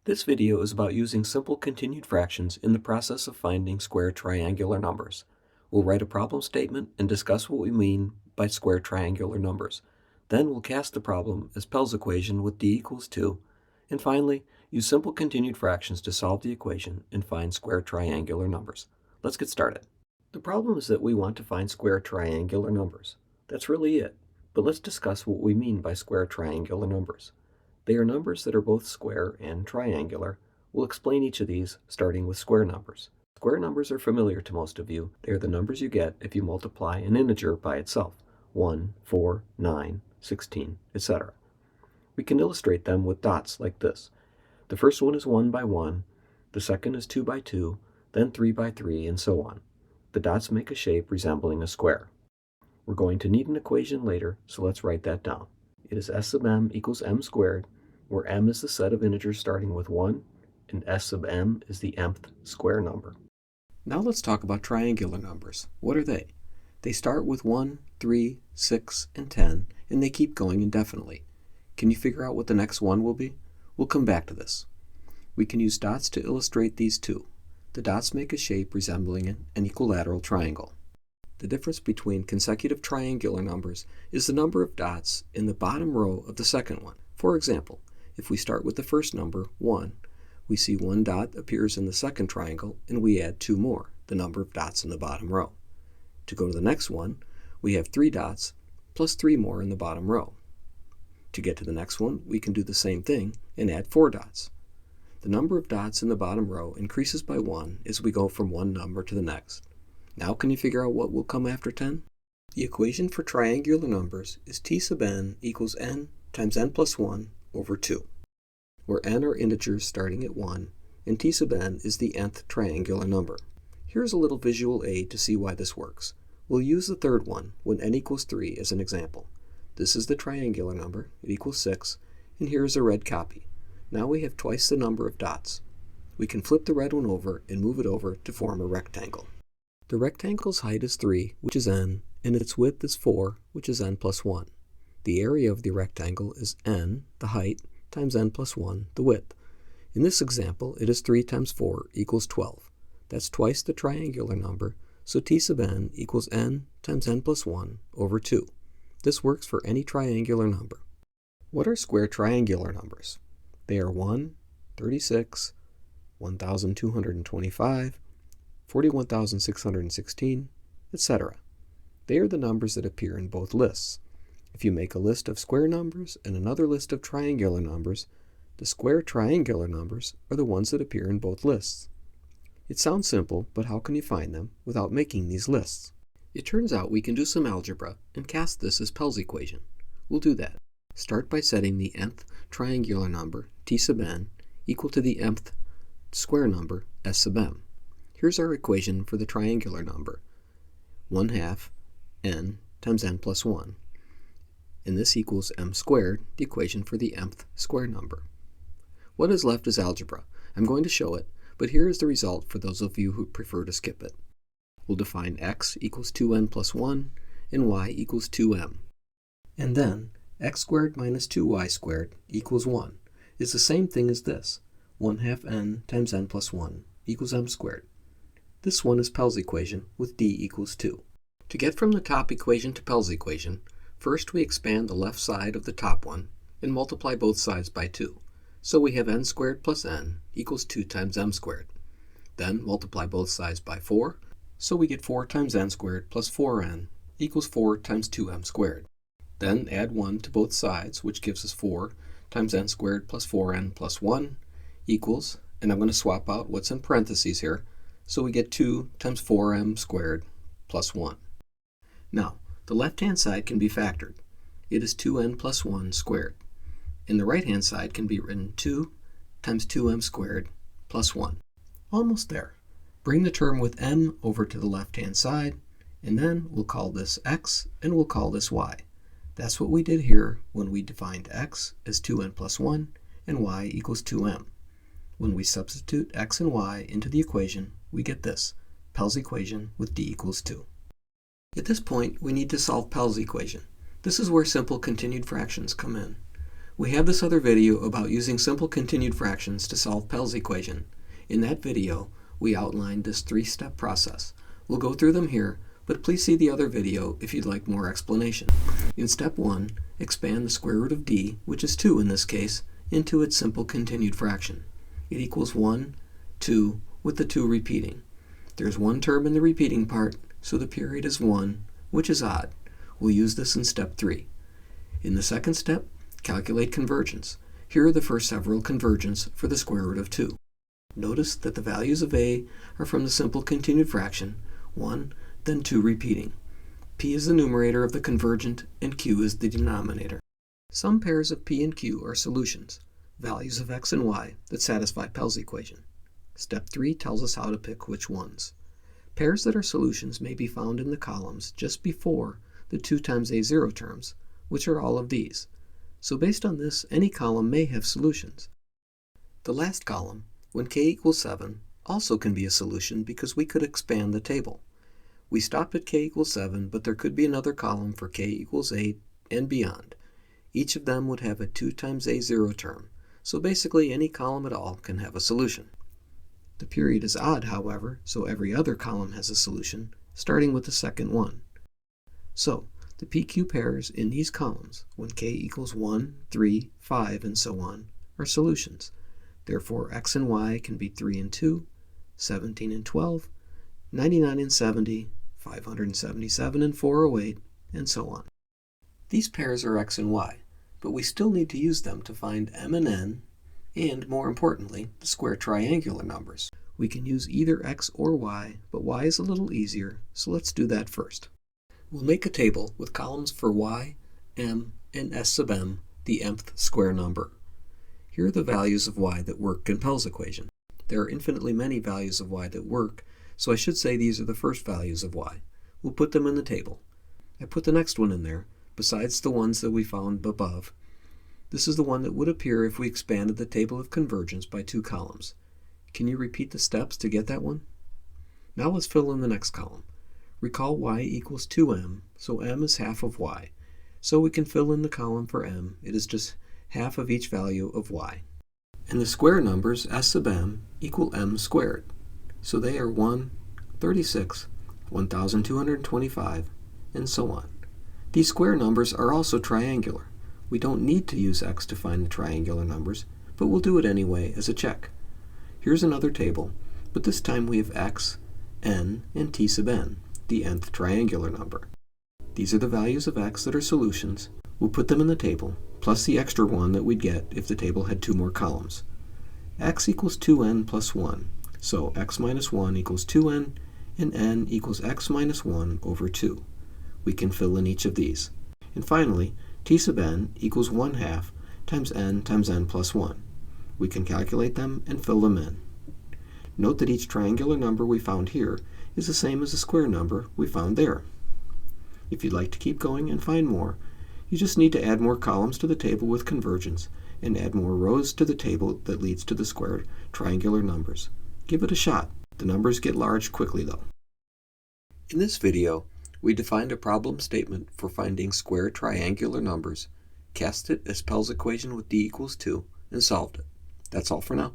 This video is about using simple continued fractions in the process of finding square triangular numbers. We'll write a problem statement and discuss what we mean by square triangular numbers. Then we'll cast the problem as Pell's equation with d equals 2. And finally, use simple continued fractions to solve the equation and find square triangular numbers. Let's get started. The problem is that we want to find square triangular numbers. That's really it. But let's discuss what we mean by square triangular numbers. They are numbers that are both square and triangular. We'll explain each of these, starting with square numbers. Square numbers are familiar to most of you. They are the numbers you get if you multiply an integer by itself, 1, 4, 9, 16, etc. We can illustrate them with dots like this. The first one is 1 by 1, the second is 2 by 2, then 3 by 3, and so on. The dots make a shape resembling a square. We're going to need an equation later, so let's write that down. It is s sub m equals m squared, where m is the set of integers starting with 1, and s sub m is the mth square number. Now let's talk about triangular numbers. What are they? They start with 1, 3, 6, and 10, and they keep going indefinitely. Can you figure out what the next one will be? We'll come back to this. We can use dots to illustrate these two. The dots make a shape resembling an equilateral triangle. The difference between consecutive triangular numbers is the number of dots in the bottom row of the second one. For example, if we start with the first number, 1, we see 1 dot appears in the second triangle, and we add 2 more, the number of dots in the bottom row. To go to the next one, we have 3 dots plus 3 more in the bottom row. To get to the next one, we can do the same thing and add 4 dots. The number of dots in the bottom row increases by 1 as we go from one number to the next. Now can you figure out what will come after 10? The equation for triangular numbers is t sub n equals n times n plus 1 over 2, where n are integers starting at 1, and t sub n is the nth triangular number. Here's a little visual aid to see why this works. We'll use the third one, when n equals 3, as an example. This is the triangular number, it equals 6, and here is a red copy. Now we have twice the number of dots. We can flip the red one over and move it over to form a rectangle. The rectangle's height is 3, which is n, and its width is 4, which is n plus 1. The area of the rectangle is n, the height, times n plus 1, the width. In this example, it is 3 times 4 equals 12. That's twice the triangular number, so t sub n equals n times n plus 1 over 2. This works for any triangular number. What are square triangular numbers? They are 1, 36, 1,225, 41,616, etc. They are the numbers that appear in both lists. If you make a list of square numbers and another list of triangular numbers, the square triangular numbers are the ones that appear in both lists. It sounds simple, but how can you find them without making these lists? It turns out we can do some algebra and cast this as Pell's equation. We'll do that. Start by setting the nth triangular number, t sub n, equal to the nth square number, s sub m. Here's our equation for the triangular number, 1/2 n times n plus 1. And this equals m squared, the equation for the mth square number. What is left is algebra. I'm going to show it, but here is the result for those of you who prefer to skip it. We'll define x equals 2n plus 1 and y equals 2m. And then x squared minus 2y squared equals 1 is the same thing as this, 1/2 n times n plus 1 equals m squared. This one is Pell's equation with d equals 2. To get from the top equation to Pell's equation, first we expand the left side of the top one and multiply both sides by 2. So we have n squared plus n equals 2 times m squared. Then multiply both sides by 4, so we get 4 times n squared plus 4n equals 4 times 2m squared. Then add 1 to both sides, which gives us 4 times n squared plus 4n plus 1 equals, and I'm going to swap out what's in parentheses here, so we get 2 times 4m squared plus 1. Now, the left-hand side can be factored. It is 2n plus 1 squared. And the right-hand side can be written 2 times 2m squared plus 1. Almost there. Bring the term with m over to the left-hand side, and then we'll call this x and we'll call this y. That's what we did here when we defined x as 2n plus 1 and y equals 2m. When we substitute x and y into the equation, we get this, Pell's equation with d equals 2. At this point, we need to solve Pell's equation. This is where simple continued fractions come in. We have this other video about using simple continued fractions to solve Pell's equation. In that video, we outlined this three-step process. We'll go through them here, but please see the other video if you'd like more explanation. In step 1, expand the square root of d, which is 2 in this case, into its simple continued fraction. It equals 1, 2, with the 2 repeating. There's one term in the repeating part, so the period is 1, which is odd. We'll use this in step 3. In the second step, calculate convergence. Here are the first several convergents for the square root of 2. Notice that the values of a are from the simple continued fraction, 1, then 2 repeating. P is the numerator of the convergent and Q is the denominator. Some pairs of P and Q are solutions, values of x and y that satisfy Pell's equation. Step 3 tells us how to pick which ones. Pairs that are solutions may be found in the columns just before the 2 times a0 terms, which are all of these. So based on this, any column may have solutions. The last column, when k equals 7, also can be a solution because we could expand the table. We stopped at k equals 7, but there could be another column for k equals 8 and beyond. Each of them would have a 2 times a0 term, so basically any column at all can have a solution. The period is odd, however, so every other column has a solution, starting with the second one. So, the PQ pairs in these columns, when k equals 1, 3, 5, and so on, are solutions. Therefore, x and y can be 3 and 2, 17 and 12, 99 and 70, 577 and 408, and so on. These pairs are x and y, but we still need to use them to find m and n, and more importantly, the square triangular numbers. We can use either x or y, but y is a little easier, so let's do that first. We'll make a table with columns for y, m, and s sub m, the mth square number. Here are the values of y that work in Pell's equation. There are infinitely many values of y that work, so I should say these are the first values of y. We'll put them in the table. I put the next one in there, besides the ones that we found above. This is the one that would appear if we expanded the table of convergence by 2 columns. Can you repeat the steps to get that one? Now let's fill in the next column. Recall y equals 2m, so m is half of y. So we can fill in the column for m. It is just half of each value of y. And the square numbers s sub m equal m squared. So they are 1, 36, 1,225, and so on. These square numbers are also triangular. We don't need to use x to find the triangular numbers, but we'll do it anyway as a check. Here's another table, but this time we have x, n, and t sub n, the nth triangular number. These are the values of x that are solutions. We'll put them in the table, plus the extra one that we'd get if the table had 2 more columns. X equals 2n plus 1, so x minus 1 equals 2n, and n equals x minus 1 over 2. We can fill in each of these. And finally, t sub n equals 1/2 times n plus 1. We can calculate them and fill them in. Note that each triangular number we found here is the same as the square number we found there. If you'd like to keep going and find more, you just need to add more columns to the table with convergence and add more rows to the table that leads to the square triangular numbers. Give it a shot. The numbers get large quickly though. In this video, we defined a problem statement for finding square triangular numbers, cast it as Pell's equation with d equals 2, and solved it. That's all for now.